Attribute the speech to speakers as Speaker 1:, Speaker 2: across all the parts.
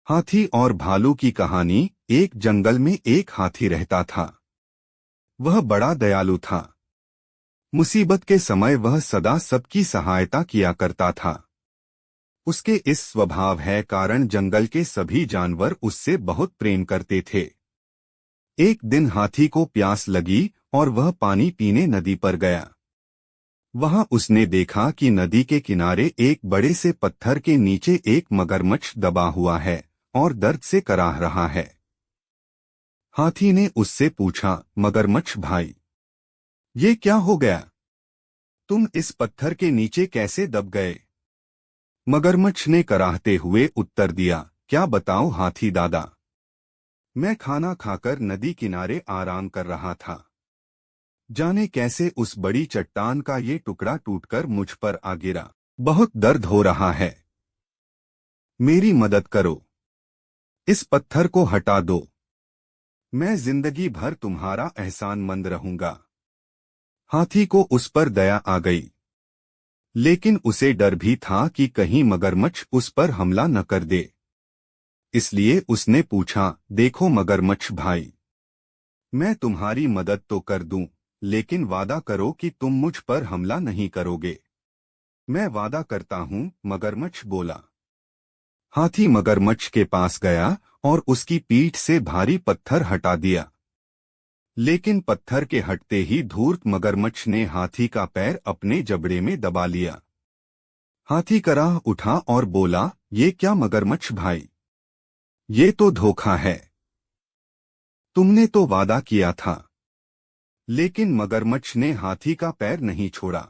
Speaker 1: हाथी और भालू की कहानी। एक जंगल में एक हाथी रहता था। वह बड़ा दयालु था। मुसीबत के समय वह सदा सबकी सहायता किया करता था। उसके इस स्वभाव है कारण जंगल के सभी जानवर उससे बहुत प्रेम करते थे। एक दिन हाथी को प्यास लगी और वह पानी पीने नदी पर गया। वहां उसने देखा कि नदी के किनारे एक बड़े से पत्थर के नीचे एक मगरमच्छ दबा हुआ है और दर्द से कराह रहा है। हाथी ने उससे पूछा, मगरमच्छ भाई, ये क्या हो गया? तुम इस पत्थर के नीचे कैसे दब गए? मगरमच्छ ने कराहते हुए उत्तर दिया, क्या बताऊं हाथी दादा, मैं खाना खाकर नदी किनारे आराम कर रहा था। जाने कैसे उस बड़ी चट्टान का ये टुकड़ा टूटकर मुझ पर आ गिरा। बहुत दर्द हो रहा है। मेरी मदद करो। इस पत्थर को हटा दो। मैं जिंदगी भर तुम्हारा एहसानमंद रहूंगा। हाथी को उस पर दया आ गई, लेकिन उसे डर भी था कि कहीं मगरमच्छ उस पर हमला न कर दे। इसलिए उसने पूछा, देखो मगरमच्छ भाई, मैं तुम्हारी मदद तो कर दूं, लेकिन वादा करो कि तुम मुझ पर हमला नहीं करोगे। मैं वादा करता हूं, मगरमच्छ बोला। हाथी मगरमच्छ के पास गया और उसकी पीठ से भारी पत्थर हटा दिया। लेकिन पत्थर के हटते ही धूर्त मगरमच्छ ने हाथी का पैर अपने जबड़े में दबा लिया। हाथी कराह उठा और बोला, ये क्या मगरमच्छ भाई, ये तो धोखा है। तुमने तो वादा किया था। लेकिन मगरमच्छ ने हाथी का पैर नहीं छोड़ा।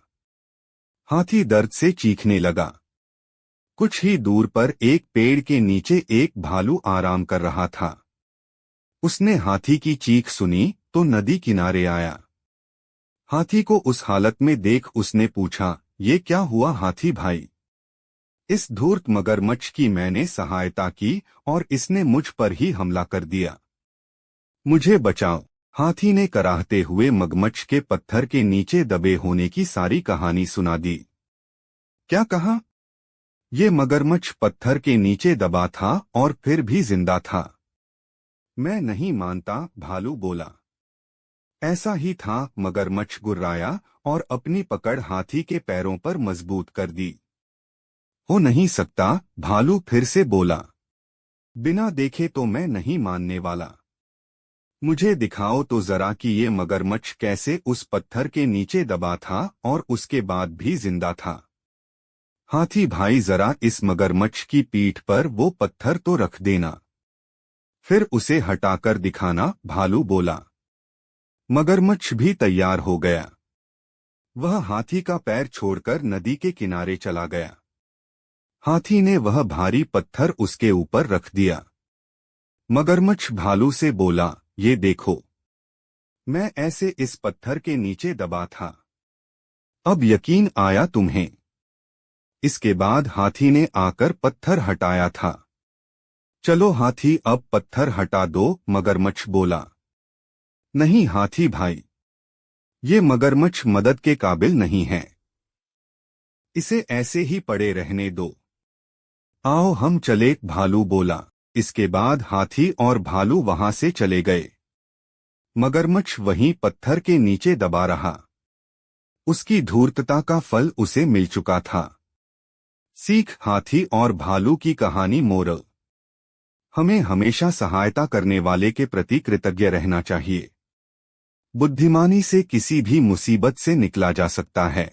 Speaker 1: हाथी दर्द से चीखने लगा। कुछ ही दूर पर एक पेड़ के नीचे एक भालू आराम कर रहा था। उसने हाथी की चीख सुनी तो नदी किनारे आया। हाथी को उस हालत में देख उसने पूछा, ये क्या हुआ हाथी भाई? इस धूर्त मगरमच्छ की मैंने सहायता की और इसने मुझ पर ही हमला कर दिया। मुझे बचाओ। हाथी ने कराहते हुए मगरमच्छ के पत्थर के नीचे दबे होने की सारी कहानी सुना दी। क्या कहा? ये मगरमच्छ पत्थर के नीचे दबा था और फिर भी जिंदा था। मैं नहीं मानता, भालू बोला। ऐसा ही था। मगरमच्छ गुर्राया और अपनी पकड़ हाथी के पैरों पर मजबूत कर दी। हो नहीं सकता, भालू फिर से बोला। बिना देखे तो मैं नहीं मानने वाला। मुझे दिखाओ तो जरा कि ये मगरमच्छ कैसे उस पत्थर के नीचे दबा था और उसके बाद भी जिंदा था। हाथी भाई, जरा इस मगरमच्छ की पीठ पर वो पत्थर तो रख देना, फिर उसे हटाकर दिखाना, भालू बोला। मगरमच्छ भी तैयार हो गया। वह हाथी का पैर छोड़कर नदी के किनारे चला गया। हाथी ने वह भारी पत्थर उसके ऊपर रख दिया। मगरमच्छ भालू से बोला, ये देखो, मैं ऐसे इस पत्थर के नीचे दबा था। अब यकीन आया तुम्हें? इसके बाद हाथी ने आकर पत्थर हटाया था। चलो हाथी, अब पत्थर हटा दो, मगरमच्छ बोला। नहीं हाथी भाई, ये मगरमच्छ मदद के काबिल नहीं है। इसे ऐसे ही पड़े रहने दो। आओ हम चले, भालू बोला। इसके बाद हाथी और भालू वहां से चले गए। मगरमच्छ वहीं पत्थर के नीचे दबा रहा। उसकी धूर्तता का फल उसे मिल चुका था। सीख, हाथी और भालू की कहानी। मोरल, हमें हमेशा सहायता करने वाले के प्रति कृतज्ञ रहना चाहिए। बुद्धिमानी से किसी भी मुसीबत से निकला जा सकता है।